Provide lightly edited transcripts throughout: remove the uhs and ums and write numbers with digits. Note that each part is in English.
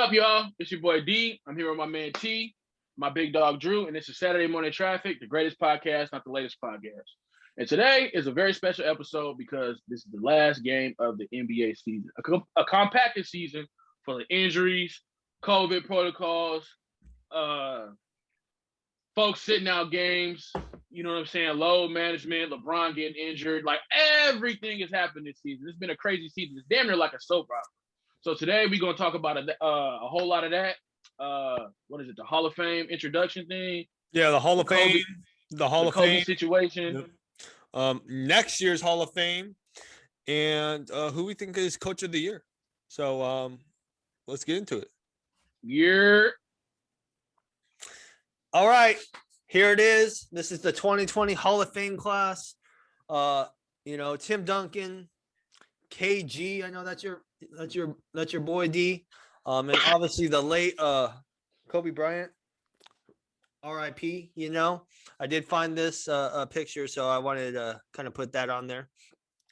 up, y'all? It's your boy D. I'm here with my man T, my big dog Drew, and this is Saturday Morning Traffic, the greatest podcast, not the latest podcast. And today is a very special episode because this is the last game of the NBA season, a compacted season full of injuries, COVID protocols, folks sitting out games, you know what I'm saying, load management, LeBron getting injured, like everything has happened this season. It's been a crazy season. It's damn near like a soap opera. So today we're going to talk about a whole lot of that. What is it? The Hall of Fame introduction thing. Yeah, the Hall of Fame. The Hall of Fame situation. Yep. Next year's Hall of Fame, and who we think is Coach of the Year. So let's get into it. All right, here it is. This is the 2020 Hall of Fame class. Tim Duncan, KG. I know that's your boy D. And obviously the late Kobe Bryant, RIP. I did find this picture, so I wanted to kind of put that on there.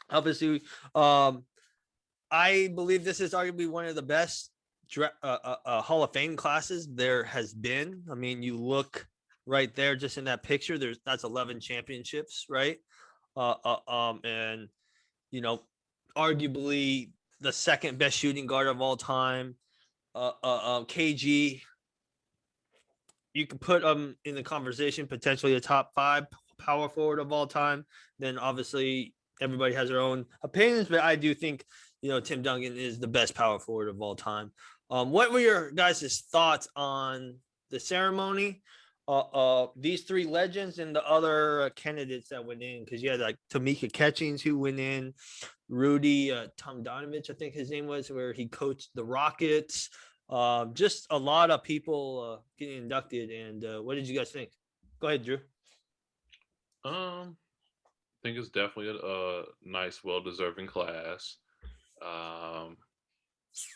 Obviously, I believe this is arguably one of the best Hall of Fame classes there has been. I mean, you look right there, just in that picture. That's 11 championships, right? And arguably the second best shooting guard of all time. KG, you can put him in the conversation, potentially a top 5 power forward of all time. Then obviously everybody has their own opinions, but I do think, Tim Duncan is the best power forward of all time. What were your guys' thoughts on the ceremony? These 3 legends and the other candidates that went in, because you had like Tamika Catchings who went in, Rudy Tomjanovich, I think his name was, where he coached the Rockets. Just a lot of people getting inducted. And what did you guys think? Go ahead, Drew. I think it's definitely a nice, well-deserving class.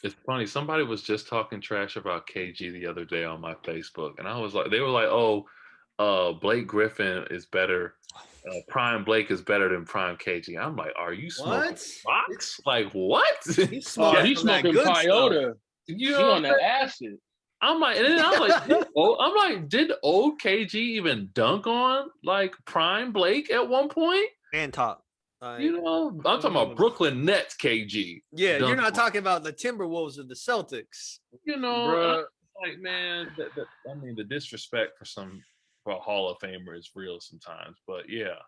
It's funny. Somebody was just talking trash about KG the other day on my Facebook, and I was like, they were like, "Oh, Blake Griffin is better. Prime Blake is better than Prime KG." I'm like, "Are you smoking rocks? Like what?" He's smoking peyote. He on that acid. I'm like, and then I'm like, did old KG even dunk on like Prime Blake at one point? And top. I'm talking about Brooklyn Nets KG. Yeah, you're not talking about the Timberwolves or the Celtics. Like, man, the disrespect for a Hall of Famer is real sometimes. But yeah,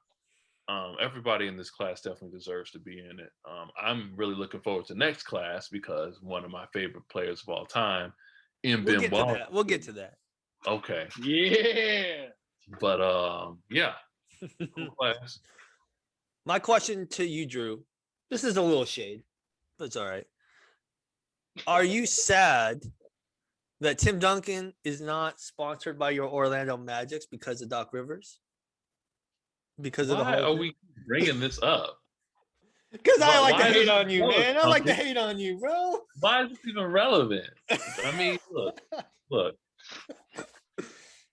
everybody in this class definitely deserves to be in it. I'm really looking forward to next class because one of my favorite players of all time, We'll get to that. Okay. Yeah. But yeah. Cool class. My question to you, Drew, this is a little shade, but it's all right. Are you sad that Tim Duncan is not sponsored by your Orlando Magic because of Doc Rivers? Because of the whole Why are we bringing this up? Because I like to hate on you, man. I like to hate on you, bro. Why is this even relevant? I mean, look.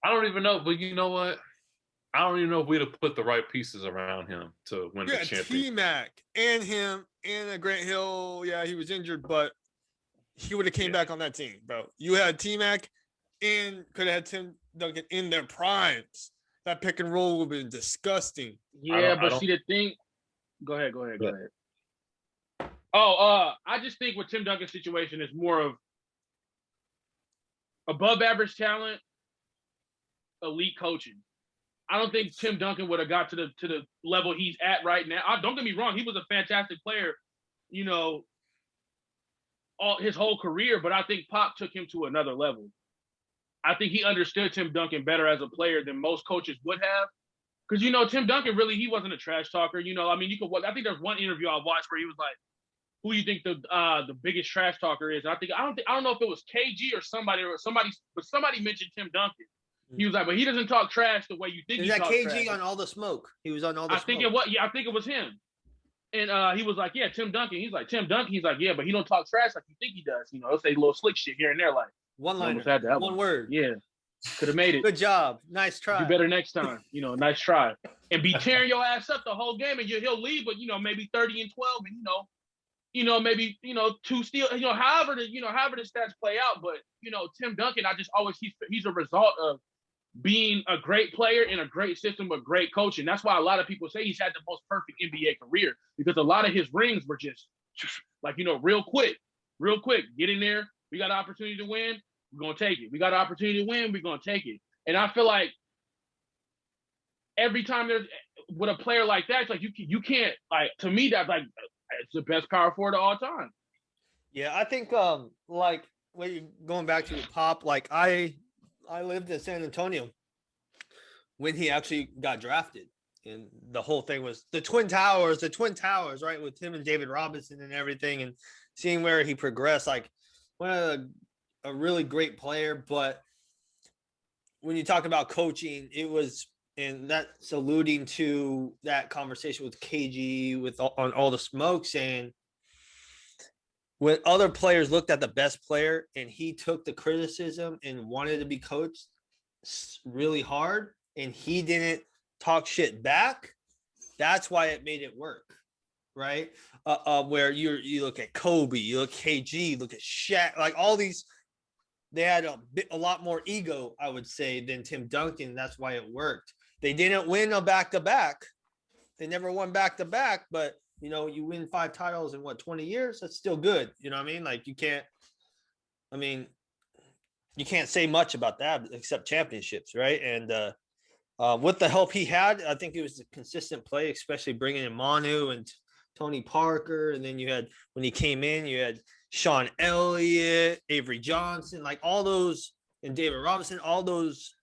I don't even know, but you know what? I don't even know if we'd have put the right pieces around him to win the championship. T-Mac and him and Grant Hill. Yeah, he was injured, but he would have came back on that team, bro. You had T-Mac and could have had Tim Duncan in their primes. That pick and roll would have been disgusting. Yeah, but see the thing. Go ahead. I just think with Tim Duncan's situation is more of above average talent, elite coaching. I don't think Tim Duncan would have got to the level he's at right now. Don't get me wrong, he was a fantastic player, all his whole career, but I think Pop took him to another level. I think he understood Tim Duncan better as a player than most coaches would have. Because Tim Duncan really, he wasn't a trash talker. I think there's one interview I watched where he was like, "Who do you think the biggest trash talker is?" And I don't know if it was KG or somebody mentioned Tim Duncan. He was like, "But he doesn't talk trash the way you think." Is that KG trash. On All the Smoke? He was on All the Smoke. I think it was him. And he was like, "Yeah, Tim Duncan." He's like, "Tim Duncan." He's like, "Yeah, but he don't talk trash like you think he does. He'll say little slick shit here and there, like one line, one word." Yeah. Could have made it. Good job. Nice try. Do better next time. Nice try. And be tearing your ass up the whole game, and he'll leave with, maybe 30 and 12, and maybe, two steals, however the stats play out. But, Tim Duncan, I just always, he's a result of being a great player in a great system with great coaching. That's why a lot of people say he's had the most perfect NBA career, because a lot of his rings were just like, real quick, get in there. We got an opportunity to win. We're going to take it. We got an opportunity to win. We're going to take it. And I feel like every time there's with a player like that, it's like you can't, like, to me, that's like, it's the best power forward of all time. Yeah, I think like when you going back to Pop, like I lived in San Antonio when he actually got drafted, and the whole thing was the Twin Towers, right, with him and David Robinson and everything, and seeing where he progressed, like a really great player. But when you talk about coaching, it was, and that's alluding to that conversation with KG on all the smoke, saying when other players looked at the best player and he took the criticism and wanted to be coached really hard and he didn't talk shit back, that's why it made it work, right? Where you look at Kobe, you look at KG, you look at Shaq, like all these, they had a lot more ego, I would say, than Tim Duncan. That's why it worked. They didn't win a back-to-back. They never won back-to-back, but you win 5 titles in 20 years? That's still good. You know what I mean? Like you can't say much about that except championships, right? And with the help he had, I think it was a consistent play, especially bringing in Manu and Tony Parker. And then you had, when he came in, you had Sean Elliott, Avery Johnson, like all those, and David Robinson, all those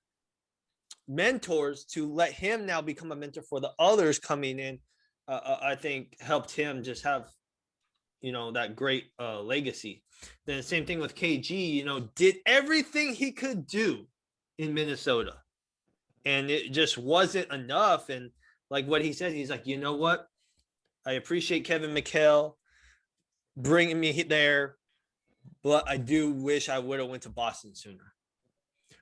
mentors to let him now become a mentor for the others coming in. I think helped him just have, that great legacy. Then the same thing with KG, did everything he could do in Minnesota, and it just wasn't enough. And like what he said, he's like, you know what? I appreciate Kevin McHale bringing me there, but I do wish I would have went to Boston sooner.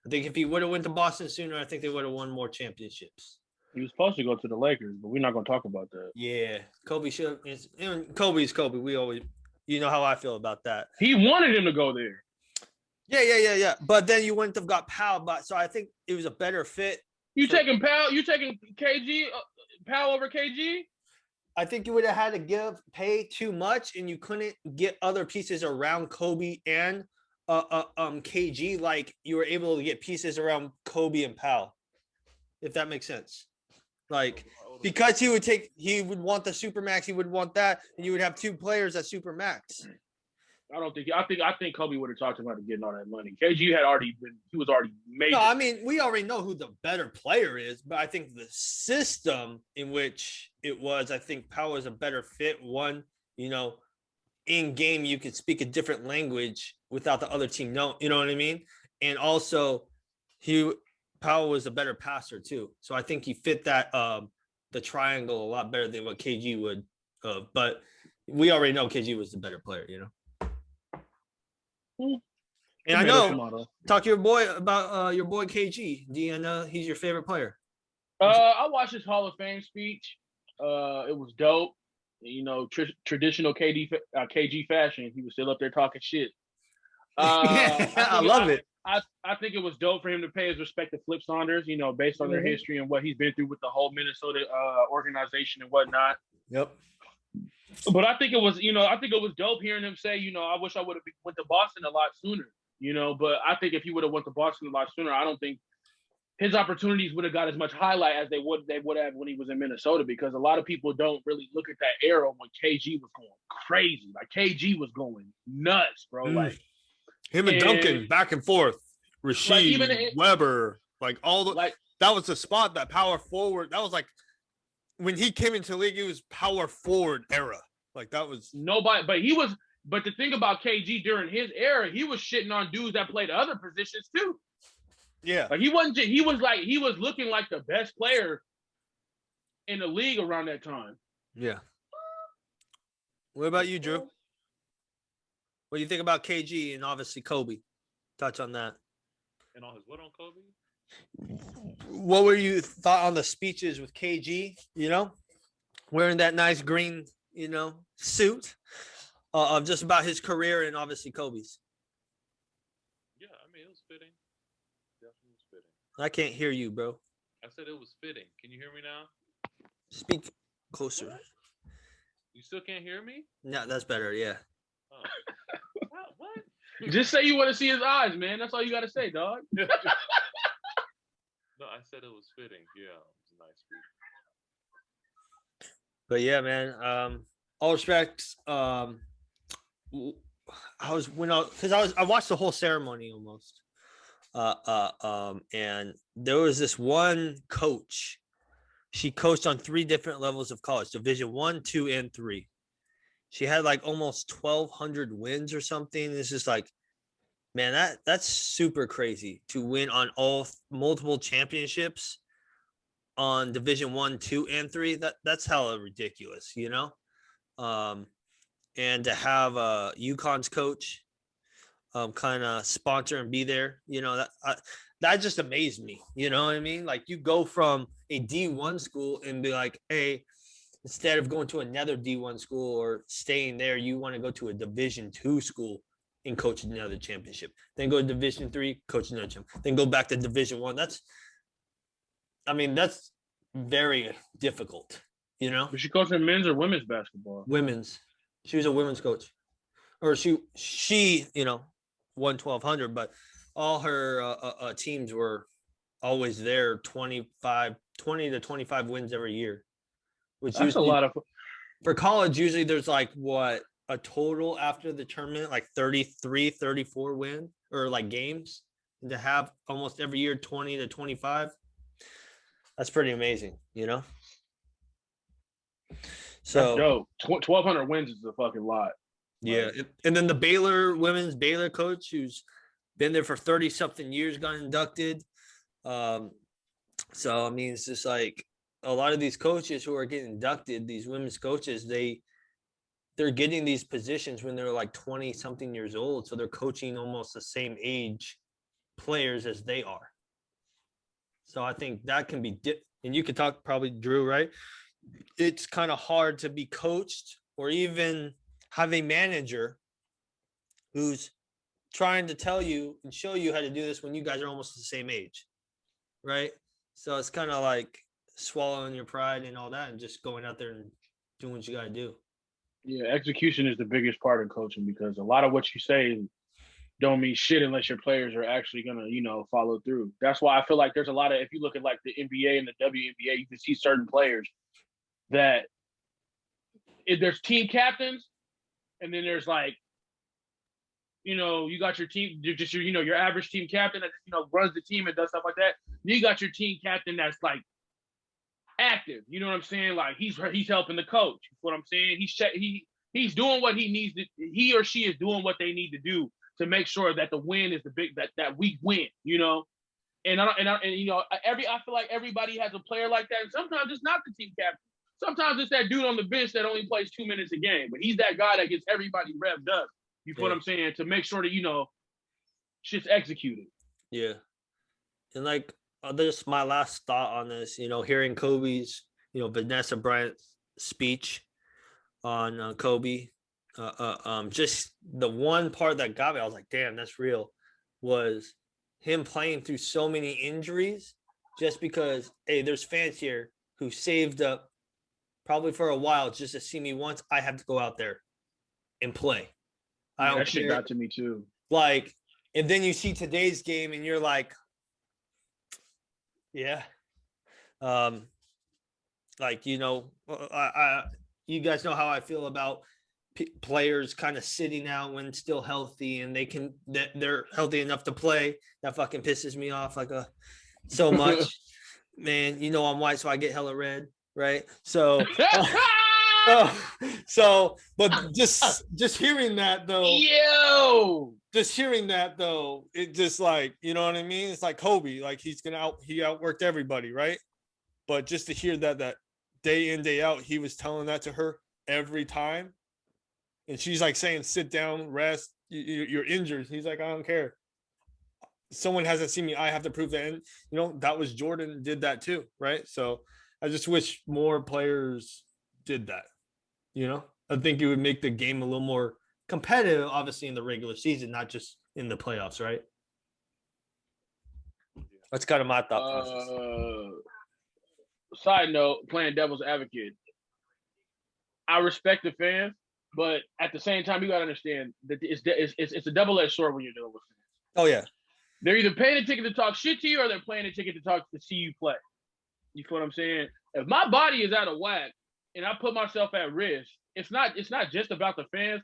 I think if he would have went to Boston sooner, I think they would have won more championships. He was supposed to go to the Lakers, but we're not going to talk about that. Yeah, Kobe should have. Kobe's Kobe. We always, how I feel about that. He wanted him to go there. Yeah. But then you wouldn't have got Powell. But so I think it was a better fit. Taking Powell? You taking KG? Powell over KG? I think you would have had to pay too much, and you couldn't get other pieces around Kobe and KG like you were able to get pieces around Kobe and Powell, if that makes sense. Like, because he would want the Supermax, he would want that, and you would have 2 players at Supermax. I think Kobe would have talked him out of getting all that money. KG he was already made. No, I mean, we already know who the better player is, but I think the system in which it was, I think Powell is a better fit. One, in game, you could speak a different language without the other team know, you know what I mean? And also Powell was a better passer too. So I think he fit that the triangle a lot better than what KG would. But we already know KG was the better player, And I know, talk to your boy about your boy KG. Do you know he's your favorite player? I watched his Hall of Fame speech. It was dope. Traditional KG fashion. He was still up there talking shit. I love it. I think it was dope for him to pay his respect to Flip Saunders, based on their history and what he's been through with the whole Minnesota organization and whatnot. Yep. But I think it was dope hearing him say, I wish I would have went to Boston a lot sooner, But I think if he would have went to Boston a lot sooner, I don't think his opportunities would have got as much highlight as they would have when he was in Minnesota, because a lot of people don't really look at that era when KG was going crazy. Like KG was going nuts, bro. Like him and Duncan back and forth, Rasheed, Weber, like all the that was the spot, that power forward. That was like when he came into the league, it was power forward era. Like that was nobody, but the thing about KG during his era, he was shitting on dudes that played other positions too. Yeah. Like he was looking like the best player in the league around that time. Yeah. What about you, Drew? What do you think about KG and obviously Kobe? Touch on that. And on his what on Kobe? What were you thought on the speeches with KG, wearing that nice green, suit? of just about his career and obviously Kobe's. Yeah, I mean, it was fitting. Definitely was fitting. I can't hear you, bro. I said it was fitting. Can you hear me now? Speak closer. What? You still can't hear me? No, that's better. Yeah. Oh. What? Just say you want to see his eyes, man. That's all you got to say, dog. No, I said it was fitting. Yeah, it was a nice speech. But yeah, man. All respects. I watched the whole ceremony almost. And there was this one coach. She coached on 3 different levels of college: Division 1, 2, and 3. She had like almost 1,200 wins or something. It's just like, man, that's super crazy to win on multiple championships on Division 1, 2, and 3. That's hella ridiculous, you know. And to have UConn's coach kind of sponsor and be there, you know, that just amazed me. You know what I mean? Like, you go from a D1 school and be like, hey, instead of going to another D1 school or staying there, you want to go to a Division 2 school and coach another championship. Then go to Division 3, coach another championship. Then go back to Division 1. That's very difficult, you know? Was she coaching men's or women's basketball? Women's. She was a women's coach. Or she you know, won 1,200, but all her teams were always there, 20 to 25 wins every year. Which that's a lot of. For college, usually there's like what a total after the tournament, like 33, 34 win or like games, and to have almost every year 20 to 25. That's pretty amazing, you know? So dope. 1,200 wins is a fucking lot. Yeah. And then the women's Baylor coach, who's been there for 30 something years, got inducted. So, I mean, it's just like a lot of these coaches who are getting inducted, these women's coaches, they're getting these positions when they're like 20 something years old. So they're coaching almost the same age players as they are. So I think that can be, and you could talk probably Drew, right? It's kind of hard to be coached or even have a manager who's trying to tell you and show you how to do this when you guys are almost the same age, right? So it's kind of like swallowing your pride and all that and just going out there and doing what you got to do. Yeah, execution is the biggest part of coaching because a lot of what you say don't mean shit unless your players are actually gonna, you know, follow through. That's why I feel like there's a lot of, if you look at like the NBA and the WNBA, you can see certain players that there's team captains, and then there's like, you know, you got your team, your average team captain that just, you know, runs the team and does stuff like that. Then you got your team captain that's like active. You know what I'm saying? Like he's helping the coach. You know what I'm saying? He's doing what he needs to. He or she is doing what they need to do to make sure that the win is that we win. You know, and you know, I feel like everybody has a player like that. And sometimes it's not the team captain. Sometimes it's that dude on the bench that only plays 2 minutes a game, but he's that guy that gets everybody revved up. You know what I'm saying? To make sure that, you know, shit's executed. Yeah. And like, this my last thought on this, you know, hearing Kobe's, you know, Vanessa Bryant's speech on Kobe, just the one part that got me, I was like, damn, that's real, was him playing through so many injuries just because, hey, there's fans here who saved up probably for a while just to see me once. I have to go out there and play. I don't that shit care. got to me too. Like, and then you see today's game and you're like, yeah. Like, you know, you guys know how I feel about players kind of sitting out when still healthy and they're healthy enough to play. That fucking pisses me off like so much. Man, you know I'm white, so I get hella red, right? So but just hearing that though, it just like, you know what I mean? It's like Kobe, like he outworked everybody, right? But just to hear that day in, day out, he was telling that to her every time. And she's like saying, sit down, rest, you're injured. He's like, I don't care. Someone hasn't seen me. I have to prove that. And, you know, that was Jordan did that too, right? So I just wish more players did that. You know, I think it would make the game a little more competitive, obviously, in the regular season, not just in the playoffs, right? That's kind of my thought process. Side note, playing devil's advocate. I respect the fans, but at the same time, you got to understand that it's a double-edged sword when you're dealing with fans. Oh, yeah. They're either paying a ticket to talk shit to you or they're paying a ticket to see you play. You feel what I'm saying? If my body is out of whack and I put myself at risk, it's not just about the fans.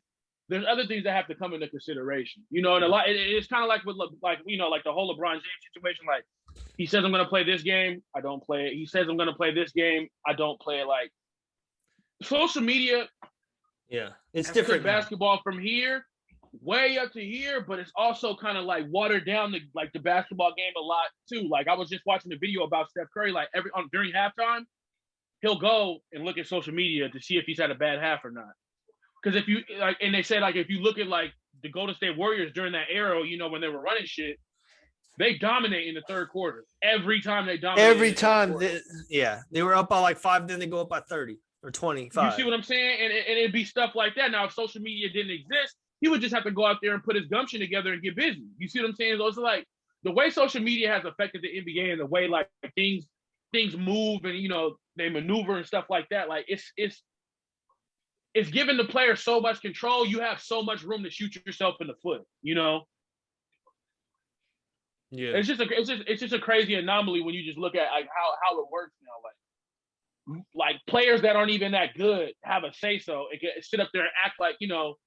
There's other things that have to come into consideration. You know, and a lot it's kind of like with like the whole LeBron James situation. Like he says I'm going to play this game, I don't play it. He says I'm going to play this game, I don't play it. Like social media, yeah, it's different. Basketball from here way up to here, but it's also kind of like watered down the basketball game a lot too. Like I was just watching a video about Steph Curry. Like during halftime, he'll go and look at social media to see if he's had a bad half or not. Because if you like, and they said like if you look at like the Golden State Warriors during that era, you know when they were running shit, they dominate in the third quarter every time they dominate. Every time, they were up by like 5, then they go up by 30 or 25. You see what I'm saying? And it'd be stuff like that. Now, if social media didn't exist, he would just have to go out there and put his gumption together and get busy. You see what I'm saying? So it's like the way social media has affected the NBA and the way like things move and you know they maneuver and stuff like that. Like it's giving the player so much control. You have so much room to shoot yourself in the foot. You know. Yeah. It's just a crazy anomaly when you just look at like how it works now. Like players that aren't even that good have a say so. It can sit up there and act like you know.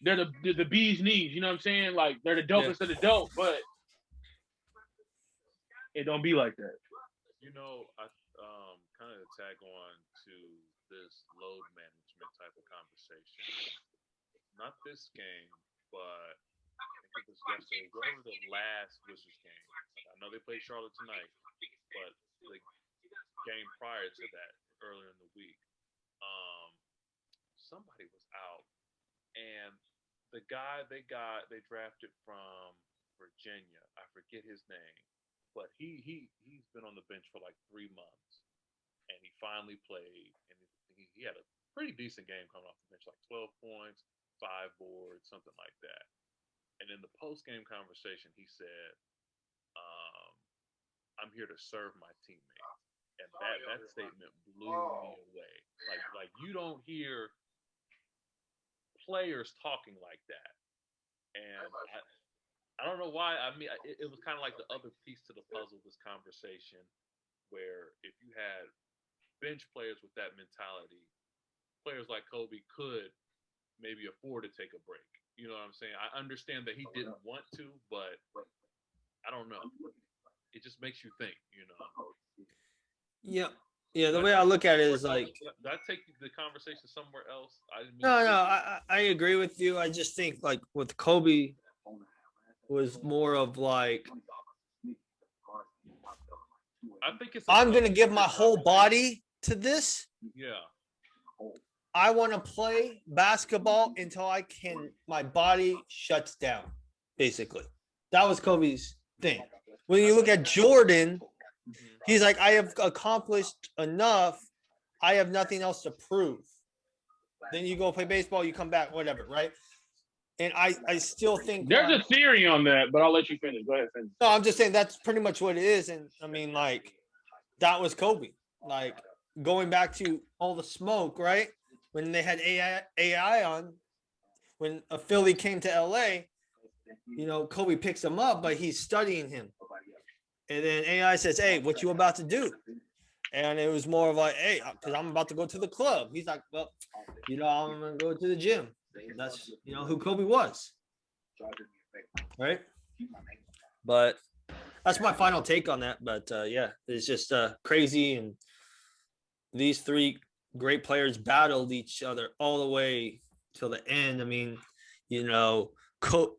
They're the bee's knees, you know what I'm saying? Like they're the dopest of the dope, but it don't be like that. You know, I kind of tag on to this load management type of conversation. Not this game, but I think it was yesterday. Whatever the last Wizards game. I know they played Charlotte tonight, but the game prior to that, earlier in the week, somebody was out. And the guy they drafted from Virginia, I forget his name, but he's been on the bench for like 3 months, and he finally played, and he had a pretty decent game coming off the bench, like 12 points, 5 boards, something like that. And in the post game conversation, he said, "I'm here to serve my teammates," and that statement blew me away. Like you don't hear players talking like that, and I don't know why. I mean, it was kind of like the other piece to the puzzle. This conversation, where if you had bench players with that mentality, players like Kobe could maybe afford to take a break. You know what I'm saying? I understand that he didn't want to, but I don't know. It just makes you think, you know. Yeah. Yeah, the way I look at it is like. Did I take the conversation somewhere else? No, I agree with you. I just think like with Kobe was more of like. I think I'm gonna give my whole body to this. Yeah. I want to play basketball until my body shuts down. Basically, that was Kobe's thing. When you look at Jordan. He's like, I have accomplished enough. I have nothing else to prove. Then you go play baseball, you come back, whatever, right? And I still think there's a theory on that, but I'll let you finish. Go ahead, finish. No, I'm just saying that's pretty much what it is. And I mean, like, that was Kobe. Like going back to all the smoke, right? When they had AI on, when a Philly came to LA, you know, Kobe picks him up, but he's studying him. And then AI says, "Hey, what you about to do?" And it was more of like, "Hey, because I'm about to go to the club." He's like, "Well, you know, I'm gonna go to the gym." That's who Kobe was, right? But that's my final take on that. But yeah, it's just crazy, and these 3 great players battled each other all the way till the end. I mean,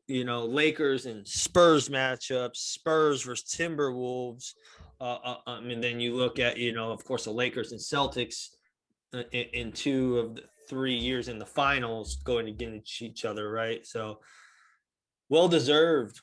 Lakers and Spurs matchups, Spurs versus Timberwolves. I mean, then you look at, of course, the Lakers and Celtics in 2 of the 3 years in the finals going against each other, right? So well deserved.